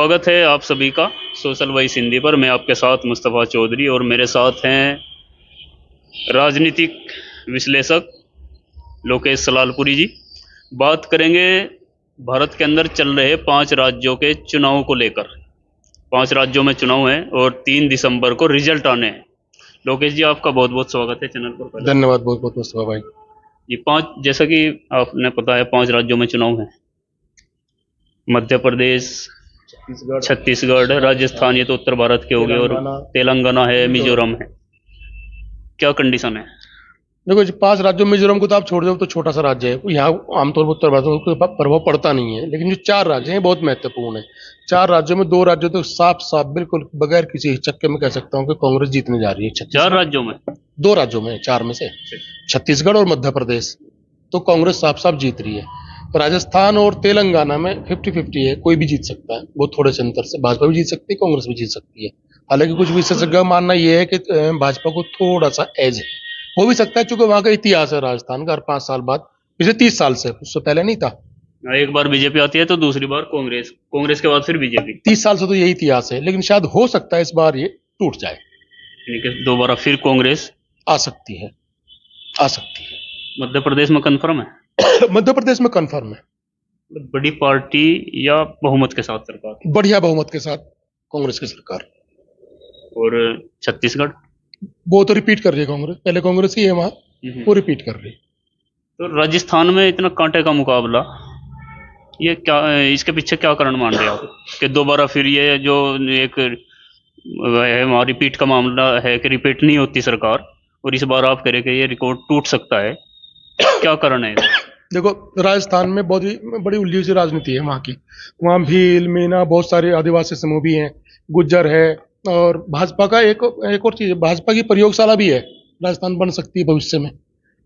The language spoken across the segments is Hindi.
स्वागत है आप सभी का सोशल वॉइस हिंदी पर। मैं आपके साथ मुस्तफ़ा चौधरी और मेरे साथ हैं राजनीतिक विश्लेषक लोकेश सलालपुरी जी। बात करेंगे भारत के अंदर चल रहे 5 राज्यों के चुनाव को लेकर। 5 राज्यों में चुनाव है और 3 दिसंबर को रिजल्ट आने हैं। लोकेश जी, आपका बहुत बहुत स्वागत है चैनल पर। पहले धन्यवाद बहुत बहुत मुस्तफा भाई। ये 5, जैसा कि आपने पता है, 5 राज्यों में चुनाव है। मध्य प्रदेश, छत्तीसगढ़, राजस्थान, ये तो उत्तर भारत के हो गए, और तेलंगाना है, मिजोरम है। क्या कंडीशन है? देखो जी, 5 राज्यों में मिजोरम को तो आप छोड़ दो, तो छोटा सा राज्य है, यहाँ आमतौर पर उत्तर भारत में कोई प्रभाव पड़ता नहीं है। लेकिन जो 4 राज्य हैं बहुत महत्वपूर्ण है। 4 राज्यों में 2 राज्यों तो साफ साफ बिल्कुल बगैर किसी हिचक के मैं कह सकता हूँ कि कांग्रेस जीतने जा रही है। 4 राज्यों में? 2 राज्यों में, 4 में से छत्तीसगढ़ और मध्य प्रदेश तो कांग्रेस साफ साफ जीत रही है। राजस्थान और तेलंगाना में 50-50 है, कोई भी जीत सकता है। बहुत थोड़े से अंतर से भाजपा भी जीत सकती है, कांग्रेस भी जीत सकती है। हालांकि कुछ विशेषज्ञों का मानना यह है कि भाजपा को थोड़ा सा एज है, हो भी सकता है, क्योंकि वहां का इतिहास है राजस्थान का। हर 5 साल बाद, पिछले 30 साल से, उससे पहले नहीं था। एक बार बीजेपी आती है तो दूसरी बार कांग्रेस, कांग्रेस के बाद फिर बीजेपी। 30 साल से तो यही इतिहास है, लेकिन शायद हो सकता है इस बार ये टूट जाए, यानी कि दोबारा फिर कांग्रेस आ सकती है, आ सकती है। मध्य प्रदेश में कंफर्म है? मध्य प्रदेश में कंफर्म है। बड़ी पार्टी या बहुमत के साथ सरकार? बढ़िया बहुमत के साथ कांग्रेस की सरकार। और छत्तीसगढ़? वो तो रिपीट कर रही है कांग्रेस, पहले कांग्रेस ही है वहां, वो रिपीट कर रही है। तो राजस्थान में इतना कांटे का मुकाबला, ये क्या, इसके पीछे क्या कारण मान रहे हैं आप कि दोबारा फिर ये जो एक है वहाँ रिपीट का मामला है कि रिपीट नहीं होती सरकार, और इस बार आप कह रहे कि ये रिकॉर्ड टूट सकता है? क्या कारण है इसका? देखो, राजस्थान में बहुत ही बड़ी उलझी सी राजनीति है वहाँ की। वहाँ भील, मीना, बहुत सारे आदिवासी समूह भी हैं, गुज्जर है, और भाजपा का एक और चीज है, भाजपा की प्रयोगशाला भी है। राजस्थान बन सकती है भविष्य में,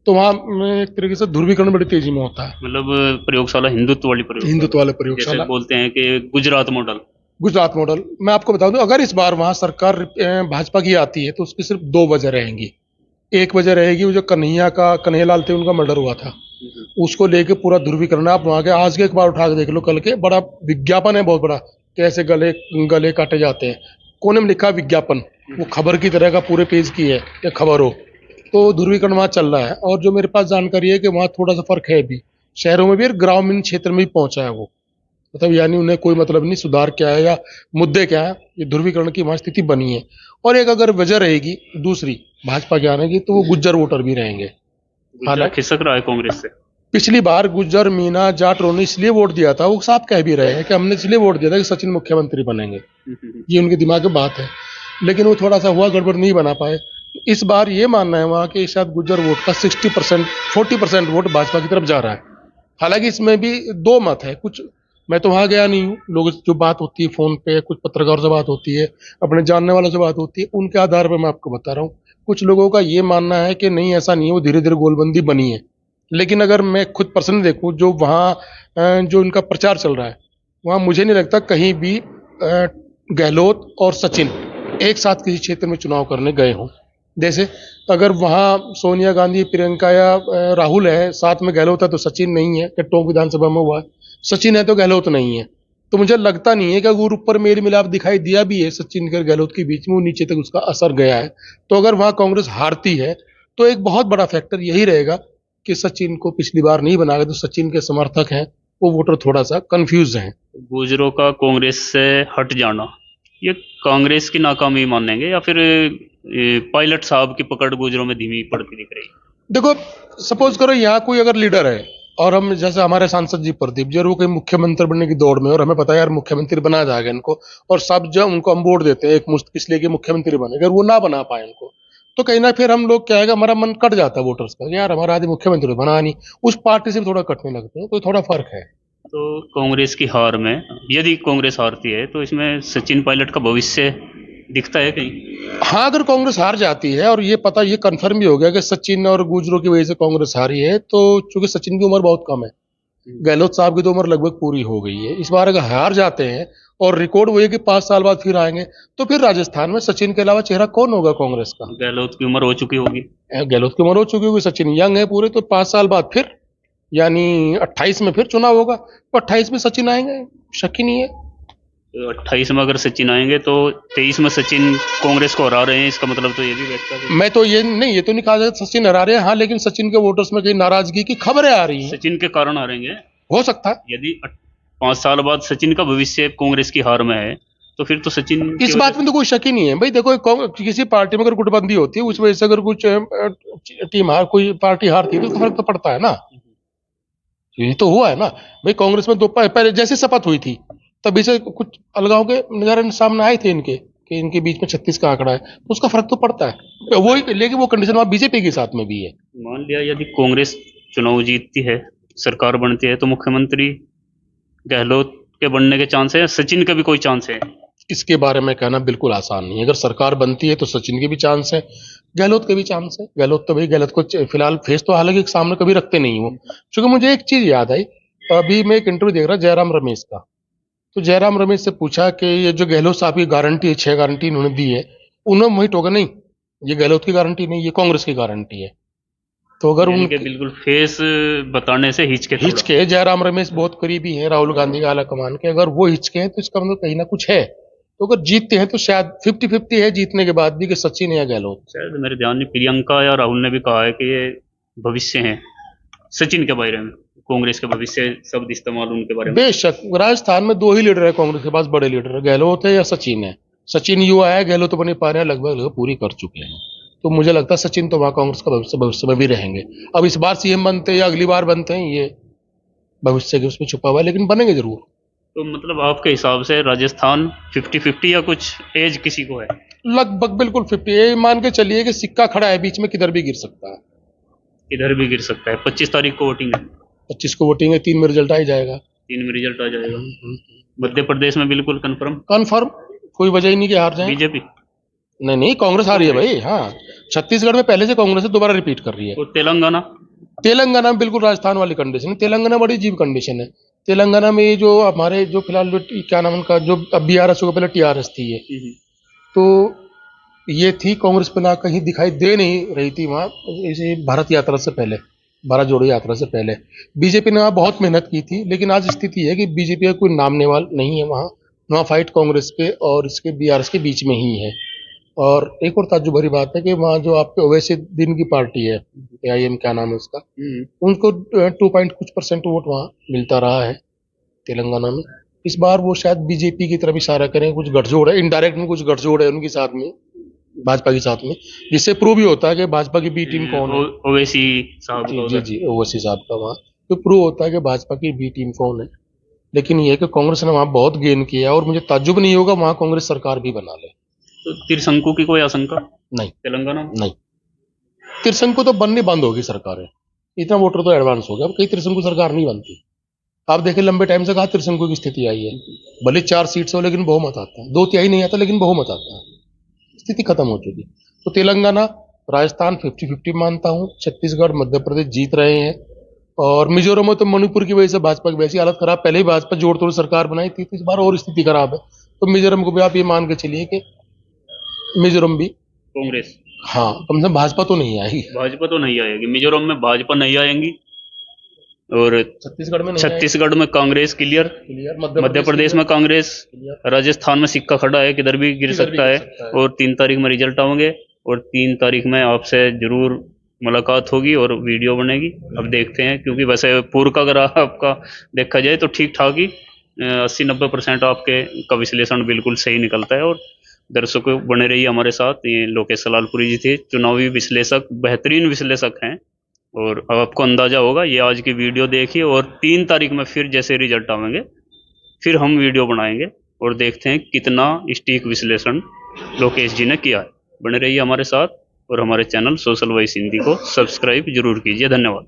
तो वहाँ एक तरीके से ध्रुवीकरण बड़ी तेजी में होता है। मतलब प्रयोगशाला हिंदुत्व वाली प्रयोगशाला? हिंदुत्व वाले जैसे प्रयोगशाला बोलते हैं कि गुजरात मॉडल। गुजरात मॉडल। मैं आपको बता दूं, अगर इस बार वहां सरकार भाजपा की आती है तो उसकी सिर्फ 2 वजह रहेंगी। एक वजह रहेगी, वो जो कन्हैयालाल थे, उनका मर्डर हुआ था, उसको लेके पूरा ध्रुवीकरण। आप वहां के आज के अखबार उठा के देख लो, कल के, बड़ा विज्ञापन है बहुत बड़ा, कैसे गले गले काटे जाते हैं। कोने में लिखा विज्ञापन, वो खबर की तरह का पूरे पेज की है या खबर हो। तो ध्रुवीकरण वहां चल रहा है। और जो मेरे पास जानकारी है कि वहां थोड़ा सा फर्क है भी, शहरों में भी और ग्रामीण क्षेत्र में भी पहुंचा है वो। मतलब यानी उन्हें कोई मतलब नहीं सुधार क्या है या मुद्दे क्या है, ये ध्रुवीकरण की वहां स्थिति बनी है। और एक अगर वजह रहेगी दूसरी भाजपा के आने की, तो वो गुज्जर वोटर भी रहेंगे। हालांकि खिसक रहा है कांग्रेस से। पिछली बार गुज्जर, मीना, जाट, रोनी इसलिए वोट दिया था, वो साफ कह भी रहे हैं कि हमने इसलिए वोट दिया था कि सचिन मुख्यमंत्री बनेंगे। ये उनके दिमाग में बात है, लेकिन वो थोड़ा सा हुआ गड़बड़, नहीं बना पाए। इस बार ये मानना है वहां के शायद गुज्जर वोट का 60%, 40% वोट भाजपा की तरफ जा रहा है। हालांकि इसमें भी 2 मत है कुछ। मैं तो वहां गया नहीं हूँ, लोग जो बात होती है फोन पे, कुछ पत्रकारों से बात होती है, अपने जानने वालों से बात होती है, उनके आधार पर मैं आपको बता रहा हूँ। कुछ लोगों का ये मानना है कि नहीं, ऐसा नहीं है, वो धीरे धीरे गोलबंदी बनी है। लेकिन अगर मैं खुद पर्सनली देखूं, जो वहाँ जो इनका प्रचार चल रहा है, वहाँ मुझे नहीं लगता कहीं भी गहलोत और सचिन एक साथ किसी क्षेत्र में चुनाव करने गए हों। जैसे अगर वहाँ सोनिया गांधी, प्रियंका या राहुल है, साथ में गहलोत है, तो सचिन नहीं है, कि टोंक विधानसभा में हुआ है, सचिन है तो गहलोत नहीं है। तो मुझे लगता नहीं है कि अगर ऊपर मेल मिलाप दिखाई दिया भी है सचिन के गहलोत के बीच में, वो नीचे तक उसका असर गया है। तो अगर वहाँ कांग्रेस हारती है, तो एक बहुत बड़ा फैक्टर यही रहेगा कि सचिन को पिछली बार नहीं बनाया, तो सचिन के समर्थक हैं, वो वोटर थोड़ा सा कंफ्यूज हैं। गुजरों का कांग्रेस से हट जाना, ये कांग्रेस की नाकामी मानेंगे या फिर पायलट साहब की पकड़ गुजरों में धीमी पड़ती दिख रही? देखो, सपोज करो यहाँ कोई अगर लीडर है, और हम जैसे हमारे सांसद जी प्रदीप जी, वो कोई मुख्यमंत्री बनने की दौड़ में, और हमें पता है यार मुख्यमंत्री बना जाएगा इनको, और सब जो उनको हम वोट देते हैं एक मुश्त इसलिए कि मुख्यमंत्री बने, अगर वो ना बना पाए इनको, तो कहीं ना फिर हम लोग क्या है, हमारा मन कट जाता है वोटर्स का, यार हमारा आदमी मुख्यमंत्री बना नहीं, उस पार्टी से भी थोड़ा कटने लगते हैं। तो थोड़ा फर्क है। तो कांग्रेस की हार में, यदि कांग्रेस हारती है, तो इसमें सचिन पायलट का भविष्य दिखता है कहीं? हाँ, अगर कांग्रेस हार जाती है, और ये कंफर्म भी हो गया कि सचिन और गुजरों की वजह से कांग्रेस हारी है, तो चूंकि सचिन की उम्र बहुत कम है, गहलोत साहब की तो उम्र लगभग पूरी हो गई है, इस बार अगर हार जाते हैं और रिकॉर्ड वही है कि 5 साल बाद फिर आएंगे, तो फिर राजस्थान में सचिन के अलावा चेहरा कौन होगा कांग्रेस का? गहलोत की उम्र हो चुकी होगी। गहलोत की उम्र हो चुकी होगी, सचिन यंग है पूरे, तो 5 साल बाद फिर, यानी 28 में फिर चुनाव होगा, तो 28 में सचिन आएंगे, शक ही नहीं है। 28 में अगर सचिन आएंगे तो 23 में सचिन कांग्रेस को हरा रहे हैं, इसका मतलब तो ये भी बैठता है। मैं तो ये तो नहीं कहा जाता सचिन हरा रहे हैं, हाँ, लेकिन सचिन के वोटर्स में कहीं नाराजगी की खबरें आ रही हैं। सचिन के कारण हारेंगे। हो सकता है। यदि 5 साल बाद सचिन का भविष्य कांग्रेस की हार में है तो फिर तो सचिन की इस बात में तो कोई शक ही नहीं है भाई। देखो किसी पार्टी में अगर गुटबंदी होती है, उस वजह से अगर कुछ कोई पार्टी हारती है तो फर्क तो पड़ता है ना। ये तो हुआ है ना भाई। कांग्रेस में पहले जैसे शपथ हुई थी तभी से कुछ अलगाव के नजर सामने आए थे इनके, कि इनके बीच में 36 का आंकड़ा है, तो उसका फर्क तो पड़ता है। वो लेकिन वो कंडीशन वहां बीजेपी के साथ में भी है। मान लिया यदि कांग्रेस चुनाव जीतती है, सरकार बनती है, तो मुख्यमंत्री गहलोत के बनने के चांस है, सचिन के भी कोई चांस है? इसके बारे में कहना बिल्कुल आसान नहीं है। अगर सरकार बनती है तो सचिन के भी चांस है, गहलोत के भी चांस है। गहलोत तो भाई, गहलोत को फिलहाल फेस तो हालांकि सामने कभी रखते नहीं वो। क्योंकि मुझे एक चीज याद आई, अभी मैं एक इंटरव्यू देख रहा जयराम रमेश का, तो जयराम रमेश से पूछा कि ये जो गहलोत साहब की गारंटी है, 6 गारंटी इन्होंने दी है, उन्होंने वही टोका नहीं, ये गहलोत की गारंटी नहीं, ये कांग्रेस की गारंटी है। तो अगर यानी कि उनके बिल्कुल फेस बताने से हिचके थोड़ा। हिचके, जयराम रमेश बहुत करीबी है राहुल गांधी का आला कमान के, अगर वो हिचके हैं तो इसका मतलब कहीं ना कुछ है। तो अगर जीतते हैं तो शायद 50-50 है जीतने के बाद भी, कि सचिन या गहलोत। शायद मेरे ध्यान में प्रियंका या राहुल ने भी कहा है कि ये भविष्य है सचिन के बारे में, कांग्रेस के भविष्य शब्द इस्तेमाल उनके बारे में। बेशक राजस्थान में 2 ही लीडर है कांग्रेस के पास, बड़े लीडर, गहलोत है या सचिन है। सचिन युवा है, गहलोत अपनी पारियां लगभग पूरी कर चुके हैं। तो मुझे लगता है सचिन तो वहां कांग्रेस का भविष्य में भी रहेंगे। अब इस बार सीएम बनते हैं या अगली बार बनते हैं, ये भविष्य के उसमें छुपा हुआ है, लेकिन बनेंगे जरूर। तो मतलब आपके हिसाब से राजस्थान 50-50 या कुछ एज किसी को है? लगभग बिल्कुल 50। ये मान के चलिए कि सिक्का खड़ा है बीच में, किधर भी गिर सकता है। इधर भी गिर सकता है। 25 तारीख को वोटिंग है। 25 को वोटिंग है, 3 में रिजल्ट आ ही जाएगा। 3 में रिजल्ट आ जाएगा। मध्य प्रदेश में बिल्कुल कंफर्म कन्फर्म, कोई वजह ही नहीं कि हार जाए। बीजेपी। नहीं नहीं, कांग्रेस आ रही है भाई। हाँ, छत्तीसगढ़ में पहले से कांग्रेस है, दोबारा रिपीट कर रही है। और तेलंगाना? तेलंगाना में बिल्कुल राजस्थान वाली कंडीशन है। तेलंगाना बड़ी अजीब कंडीशन है। तेलंगाना में ये जो हमारे जो फिलहाल क्या नाम उनका, जो अब BRS हो गया, पहले TRS थी ये, तो ये थी कांग्रेस पे ना, कहीं दिखाई दे नहीं रही थी वहां, इसे भारत यात्रा से पहले, भारत जोड़ो यात्रा से पहले बीजेपी ने वहां बहुत मेहनत की थी। लेकिन आज स्थिति है कि बीजेपी का कोई नाम नेवाल नहीं है वहां। वहां फाइट कांग्रेस के और इसके BRS के बीच में ही है। और एक और ताज्जुब भरी बात है कि वहाँ जो आपके ओवैसी दिन की पार्टी है, AIM क्या नाम है उसका, उनको 2 पॉइंट कुछ % वोट वहाँ मिलता रहा है तेलंगाना में। इस बार वो शायद बीजेपी की तरफ इशारा करें, कुछ गठजोड़ है, इनडायरेक्ट में कुछ गठजोड़ है उनके साथ में, भाजपा के साथ में, जिससे प्रूव भी होता है कि भाजपा की बी टीम कौन है। ओवैसी साहब जी का जी उधर। जी, ओवैसी साहब का वहाँ तो प्रूव होता है कि भाजपा की बी टीम कौन है। लेकिन ये है कि कांग्रेस ने वहाँ बहुत गेन किया है, और मुझे ताज्जुब नहीं होगा वहाँ कांग्रेस सरकार भी बना ले। तो त्रिशंकु की कोई आशंका नहीं, तेलंगाना में? नहीं, त्रिशंकु तो बननी बंद होगी सरकारें। इतना वोटर तो एडवांस हो गया, अब कहीं त्रिशंकु सरकार नहीं बनती। आप देखें लंबे टाइम से कहा त्रिशंकु की स्थिति आई है, भले 4 सीट्स हो लेकिन बहुमत आता है, 2 तिहाई नहीं आता लेकिन बहुमत आता है, स्थिति खत्म हो चुकी। तो तेलंगाना, राजस्थान 50-50 मानता हूँ, छत्तीसगढ़, मध्य प्रदेश जीत रहे हैं, और मिजोरम में तो मणिपुर की वजह से भाजपा की वैसी हालत खराब, पहले ही भाजपा जोड़ तोड़ सरकार बनाई थी, तो इस बार और स्थिति खराब है। तो मिजोरम को भी आप ये मान के चलिए कि मिजोरम भी कांग्रेस, हाँ, कम से कम भाजपा तो नहीं आएगी। भाजपा तो नहीं आएगी। मिजोरम में भाजपा नहीं आएंगी, और छत्तीसगढ़ में नहीं छत्तीसगढ़ में कांग्रेस क्लियर, क्लियर, मध्य प्रदेश में कांग्रेस, क्लियर, राजस्थान में सिक्का खड़ा है, किधर भी गिर सकता है। और 3 तारीख में रिजल्ट होंगे, और 3 तारीख में आपसे जरूर मुलाकात होगी और वीडियो बनेगी। अब देखते हैं, क्योंकि वैसे पूर्व का अगर आपका देखा जाए तो ठीक ठाक ही 80-90% आपके का विश्लेषण बिल्कुल सही निकलता है। और दर्शकों बने रहिए हमारे साथ। ये लोकेश सलालपुरी जी थे, चुनावी विश्लेषक, बेहतरीन विश्लेषक हैं। और अब आपको अंदाजा होगा, ये आज की वीडियो देखिए, और 3 तारीख में फिर जैसे रिजल्ट आएंगे फिर हम वीडियो बनाएंगे और देखते हैं कितना सटीक विश्लेषण लोकेश जी ने किया है। बने रहिए हमारे साथ, और हमारे चैनल सोशल वॉइस हिंदी को सब्सक्राइब जरूर कीजिए। धन्यवाद।